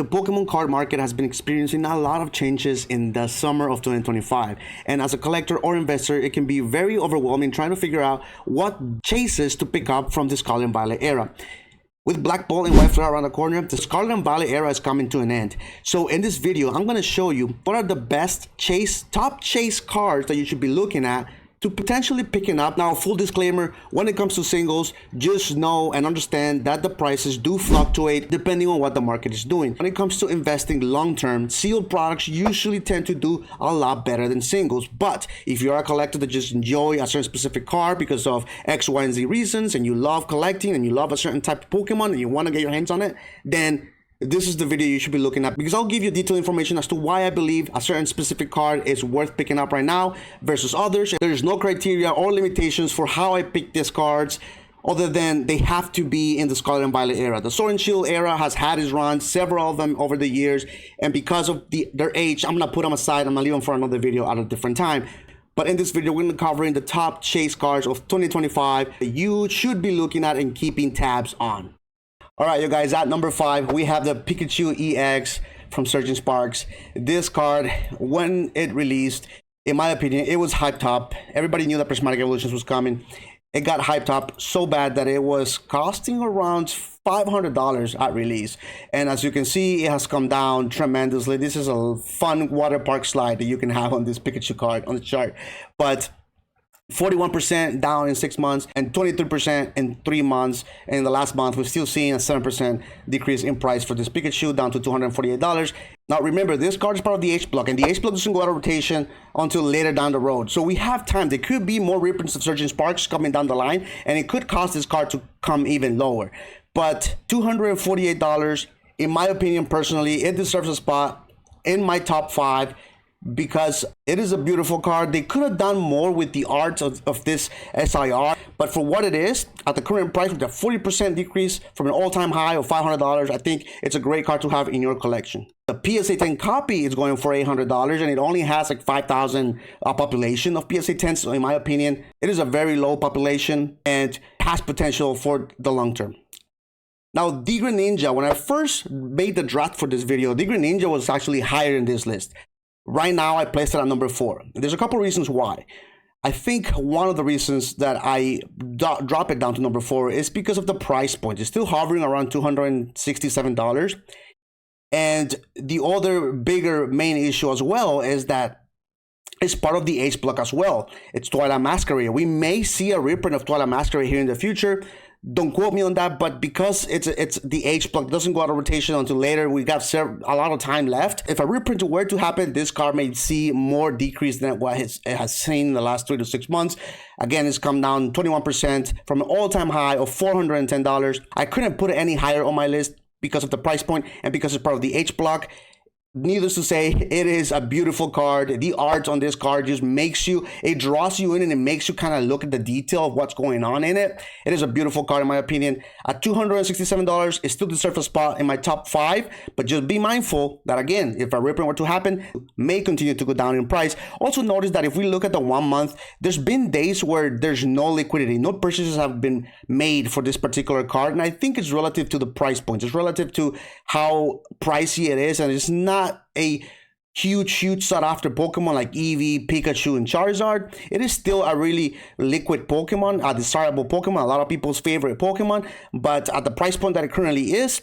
The Pokemon card market has been experiencing a lot of changes in the summer of 2025, and as a collector or investor, it can be very overwhelming trying to figure out what chases to pick up from the Scarlet and Violet era. With Black Ball and White Flare around the corner, the Scarlet and Violet era is coming to an end. So in this video, I'm going to show you what are the best top chase cards that you should be looking at to potentially picking up. Now, full disclaimer, when it comes to singles, just know and understand that the prices do fluctuate depending on what the market is doing. When it comes to investing long-term, sealed products usually tend to do a lot better than singles. But if you're a collector that just enjoy a certain specific card because of X, Y, and Z reasons, and you love collecting and you love a certain type of Pokemon and you want to get your hands on it, then this is the video you should be looking at, because I'll give you detailed information as to why I believe a certain specific card is worth picking up right now versus others. There's no criteria or limitations for how I pick these cards other than they have to be in the Scarlet and Violet era. The Sword and Shield era has had its run, several of them over the years, and because of their age, I'm gonna put them aside. I'm gonna leave them for another video at a different time. But in this video, we're going to be covering the top chase cards of 2025 that you should be looking at and keeping tabs on. All right, you guys, at number 5, we have the Pikachu EX from Surgeon Sparks. This card, when it released, in my opinion, it was hyped up. Everybody knew that Prismatic Evolutions was coming. It got hyped up so bad that it was costing around $500 at release. And as you can see, it has come down tremendously. This is a fun water park slide that you can have on this Pikachu card on the chart. But 41% down in 6 months and 23% in 3 months. And in the last month, we're still seeing a 7% decrease in price for this Pikachu, down to $248. Now, remember, this card is part of the H block, and the H block doesn't go out of rotation until later down the road. So we have time. There could be more reprints of Surgeon Sparks coming down the line, and it could cause this card to come even lower. But $248, in my opinion, personally, it deserves a spot in my top 5. Because it is a beautiful card. They could have done more with the art of this SIR, but for what it is, at the current price with a 40% decrease from an all-time high of $500, I think it's a great card to have in your collection. The PSA 10 copy is going for $800, and it only has like 5,000 population of PSA 10s. So in my opinion, it is a very low population and has potential for the long term. Now, the Greninja, when I first made the draft for this video, the Greninja was actually higher in this list. Right now, I placed it at number 4. There's a couple reasons why. I think one of the reasons that I drop it down to number 4 is because of the price point. It's still hovering around $267. And the other bigger main issue as well is that it's part of the H block as well. It's Twilight Masquerade. We may see a reprint of Twilight Masquerade here in the future. Don't quote me on that, but because it's the H block, doesn't go out of rotation until later, we got a lot of time left. If a reprint were to happen, this card may see more decrease than what it has seen in the last 3 to 6 months. Again, it's come down 21% from an all-time high of $410. I couldn't put it any higher on my list because of the price point and because it's part of the H block. Needless to say, it is a beautiful card. The art on this card just it draws you in, and it makes you kind of look at the detail of what's going on in it. It is a beautiful card in my opinion. At $267, it still deserves a spot in my top 5, but just be mindful that, again, if a reprint were to happen, it may continue to go down in price. Also notice that if we look at the 1 month, there's been days where there's no liquidity. No purchases have been made for this particular card, and I think it's relative to the price point. It's relative to how pricey it is, and it's not a huge sought after Pokemon like Eevee, Pikachu, and Charizard. It is still a really liquid Pokemon, a desirable Pokemon, a lot of people's favorite Pokemon, but at the price point that it currently is,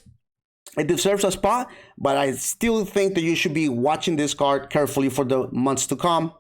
it deserves a spot, but I still think that you should be watching this card carefully for the months to come.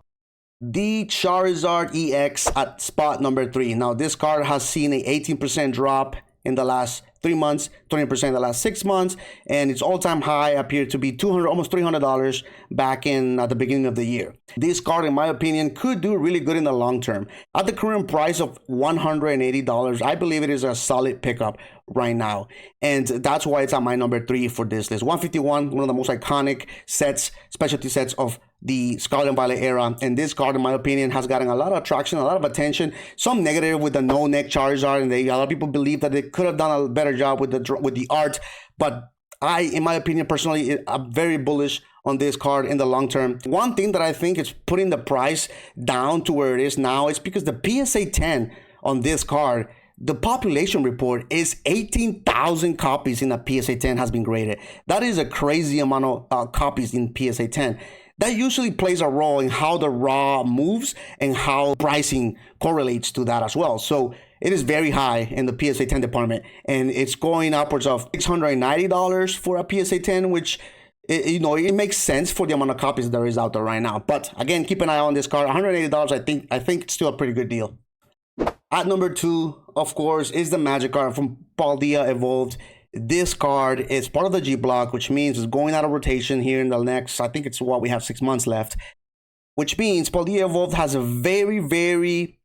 The Charizard EX at spot number 3. Now, this card has seen an 18% drop in the last 3 months, 20% in the last 6 months, and its all-time high appeared to be almost $300 back at the beginning of the year. This card, in my opinion, could do really good in the long term. At the current price of $180, I believe it is a solid pickup right now, and that's why it's at my number 3 for this list. 151, one of the most iconic sets, specialty sets of the Scarlet and Violet era, and this card, in my opinion, has gotten a lot of traction, a lot of attention. Some negative with the no-neck Charizard, and a lot of people believe that they could have done a better job with the art, but in my opinion, personally, I'm very bullish on this card in the long term. One thing that I think is putting the price down to where it is now is because the PSA 10 on this card the population report is 18,000 copies in a PSA 10 has been graded. That is a crazy amount of copies in PSA 10. That usually plays a role in how the raw moves and how pricing correlates to that as well. So it is very high in the PSA 10 department, and it's going upwards of $690 for a PSA 10, which it makes sense for the amount of copies there is out there right now. But again, keep an eye on this card. $180, I think it's still a pretty good deal. At number 2, of course, is the Magikarp from Paldea Evolved. This card is part of the G block, which means it's going out of rotation here in the next, I think it's what we have 6 months left, which means Paldea Evolved has a very, very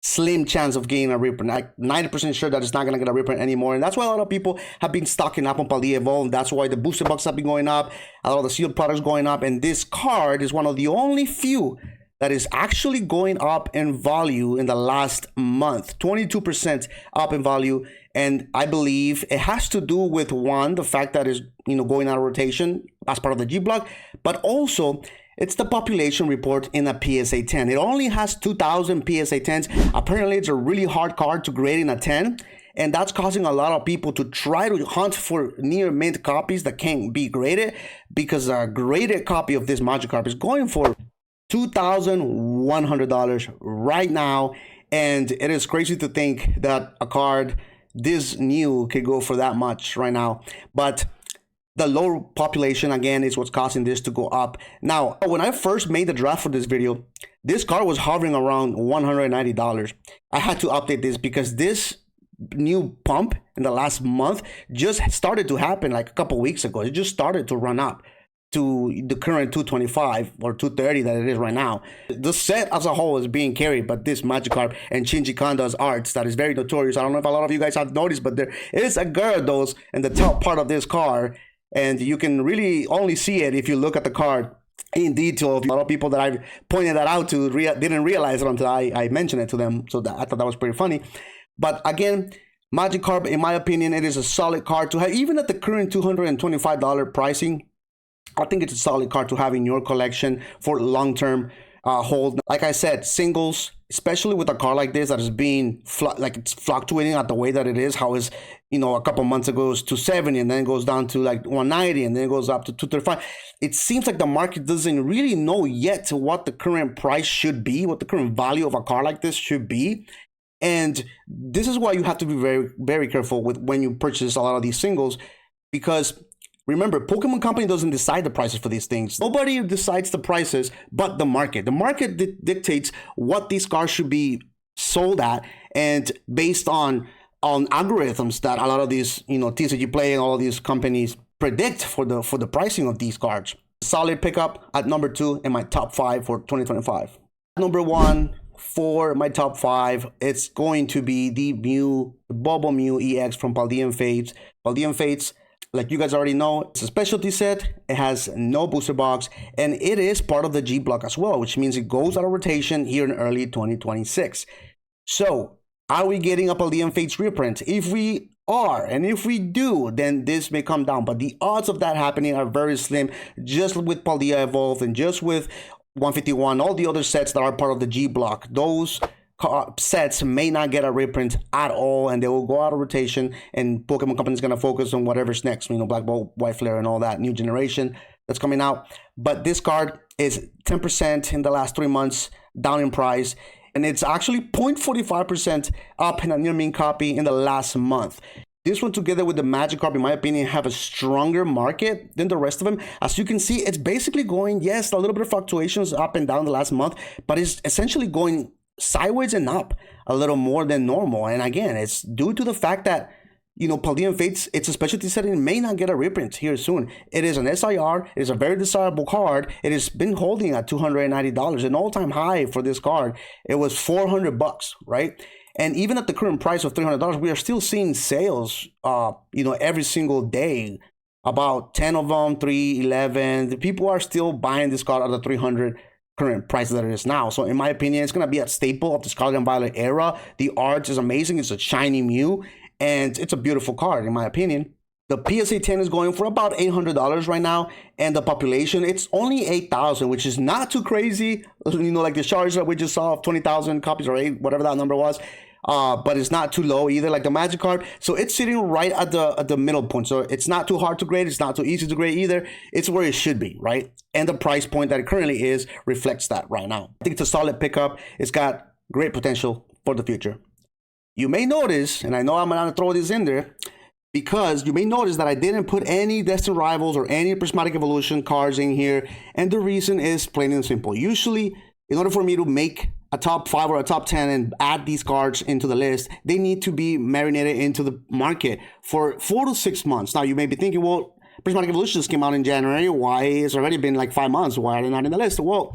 slim chance of getting a reprint. Like 90% sure that it's not going to get a reprint anymore. And that's why a lot of people have been stocking up on Paldea Evolved. That's why the booster box have been going up, a lot of the sealed products going up. And this card is one of the only few that is actually going up in value in the last month, 22% up in value. And I believe it has to do with, one, the fact that it's going out of rotation as part of the G block, but also it's the population report in a PSA 10. It only has 2,000 PSA 10s. Apparently, it's a really hard card to grade in a 10. And that's causing a lot of people to try to hunt for near mint copies that can't be graded, because a graded copy of this Magikarp is going for $2,100 right now. And it is crazy to think that a card this new could go for that much right now. But the low population, again, is what's causing this to go up. Now, when I first made the draft for this video, this card was hovering around $190. I had to update this because this new pump in the last month just started to happen like a couple weeks ago. It just started to run up to the current 225 or 230 that it is right now. The set as a whole is being carried by this Magikarp and Shinji Kanda's arts that is very notorious. I don't know if a lot of you guys have noticed, but there is a Gyarados in the top part of this card, and you can really only see it if you look at the card in detail. A lot of people that I've pointed that out to didn't realize it until I mentioned it to them, so I thought that was pretty funny. But again, Magikarp, in my opinion, it is a solid card to have, even at the current $225 pricing. I think it's a solid card to have in your collection for long-term hold. Like I said, singles, especially with a card like this that is being it's fluctuating at the way that it is. How is, a couple months ago it was 270 and then it goes down to like 190 and then it goes up to 235. It seems like the market doesn't really know yet what the current price should be, what the current value of a card like this should be. And this is why you have to be very, very careful with when you purchase a lot of these singles, because remember, Pokemon Company doesn't decide the prices for these things. Nobody decides the prices but the market. The market dictates what these cards should be sold at, and based on algorithms that a lot of these, TCG Play and all of these companies predict for the pricing of these cards. Solid pickup at number 2 in my top 5 for 2025. Number 1 for my top 5, it's going to be the Bubble Mew EX from Paldea Fates. Paldea Fates, like you guys already know, it's a specialty set. It has no booster box, and it is part of the G block as well, which means it goes out of rotation here in early 2026. So, are we getting a Paldea Fates reprint? If we are, and if we do, then this may come down. But the odds of that happening are very slim, just with Paldea Evolved and just with 151, all the other sets that are part of the G block. Those sets may not get a reprint at all, and they will go out of rotation, and Pokemon Company is going to focus on whatever's next, Black Ball, White Flare, and all that new generation that's coming out. But this card is 10% in the last 3 months down in price, and it's actually 0.45% up in a near mint copy in the last month. This one, together with the Magikarp, in my opinion, have a stronger market than the rest of them. As you can see, it's basically going, yes, a little bit of fluctuations up and down the last month, but it's essentially going sideways and up a little more than normal. And again, it's due to the fact that Paldea Fates, it's a specialty setting, may not get a reprint here soon. It is an SIR, it is a very desirable card. It has been holding at $290, an all-time high for this card. It was $400, right? And even at the current price of $300, we are still seeing sales every single day, about 10 of them, 3, 11. The people are still buying this card at the $300 current price that it is now. So in my opinion, it's going to be a staple of the Scarlet and Violet era. The art is amazing. It's a shiny Mew, and it's a beautiful card in my opinion. The PSA 10 is going for about $800 right now, and the population, it's only 8,000, which is not too crazy. Like the Charizard we just saw of 20,000 copies or 8, whatever that number was. but it's not too low either, like the Magikarp. So it's sitting right at the middle point. So it's not too hard to grade. It's not too easy to grade either. It's where it should be, right? And the price point that it currently is reflects that right now. I think it's a solid pickup. It's got great potential for the future. You may notice, and I know I'm gonna throw this in there, because you may notice that I didn't put any Destined Rivals or any Prismatic Evolution cards in here. And the reason is plain and simple. Usually, in order for me to make a top 5 or a top 10 and add these cards into the list, they need to be marinated into the market for 4 to 6 months. Now, you may be thinking, well, Prismatic Evolutions came out in January. Why? It's already been like 5 months. Why are they not in the list? Well,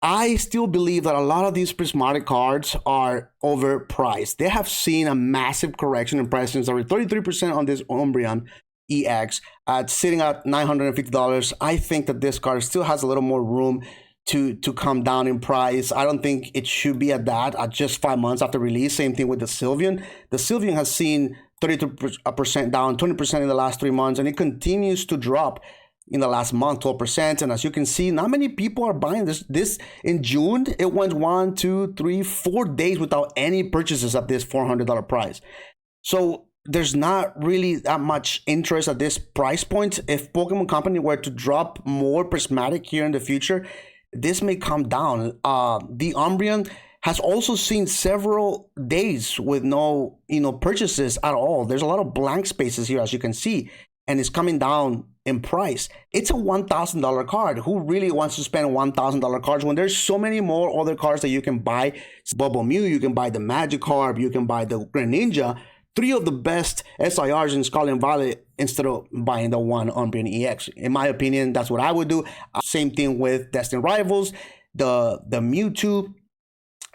I still believe that a lot of these Prismatic cards are overpriced. They have seen a massive correction in price since already 33% on this Umbreon EX at sitting at $950. I think that this card still has a little more room to come down in price. I don't think it should be at that at just 5 months after release. Same thing with the Sylveon. The Sylveon has seen 32% down, 20% in the last 3 months, and it continues to drop in the last month, 12%. And as you can see, not many people are buying this in June. It went 1, 2, 3, 4 days without any purchases at this $400 price. So there's not really that much interest at this price point. If Pokemon Company were to drop more Prismatic here in the future, this may come down. The Umbreon has also seen several days with no purchases at all. There's a lot of blank spaces here, as you can see, and it's coming down in price. It's a $1,000 card. Who really wants to spend $1,000 cards when there's so many more other cards that you can buy? Bubble Mew, you can buy the Magikarp, you can buy the Greninja, 3 of the best SIRs in Scarlet and Violet, instead of buying the one Umbreon EX. In my opinion, that's what I would do. Same thing with Destined Rivals, the Mewtwo.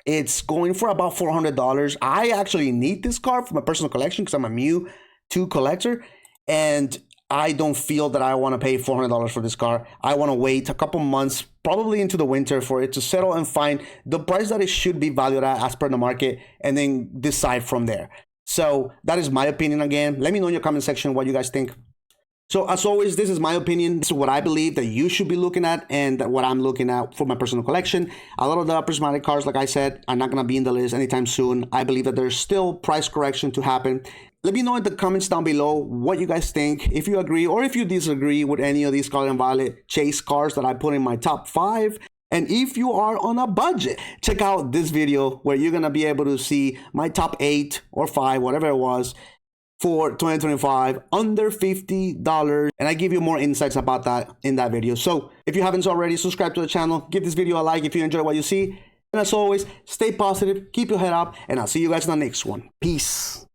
It's going for about $400. I actually need this card for my personal collection because I'm a Mewtwo collector, and I don't feel that I want to pay $400 for this card. I want to wait a couple months, probably into the winter, for it to settle and find the price that it should be valued at as per the market, and then decide from there. So that is my opinion again. Let me know in your comment section what you guys think. So as always, this is my opinion. This is what I believe that you should be looking at and what I'm looking at for my personal collection. A lot of the prismatic cards, like I said, are not going to be in the list anytime soon. I believe that there's still price correction to happen. Let me know in the comments down below what you guys think, if you agree or if you disagree with any of these Scarlet and Violet chase cards that I put in my top 5. And if you are on a budget, check out this video where you're going to be able to see my top 8 or 5, whatever it was, for 2025 under $50. And I give you more insights about that in that video. So if you haven't already, subscribe to the channel, give this video a like if you enjoy what you see. And as always, stay positive, keep your head up, and I'll see you guys in the next one. Peace.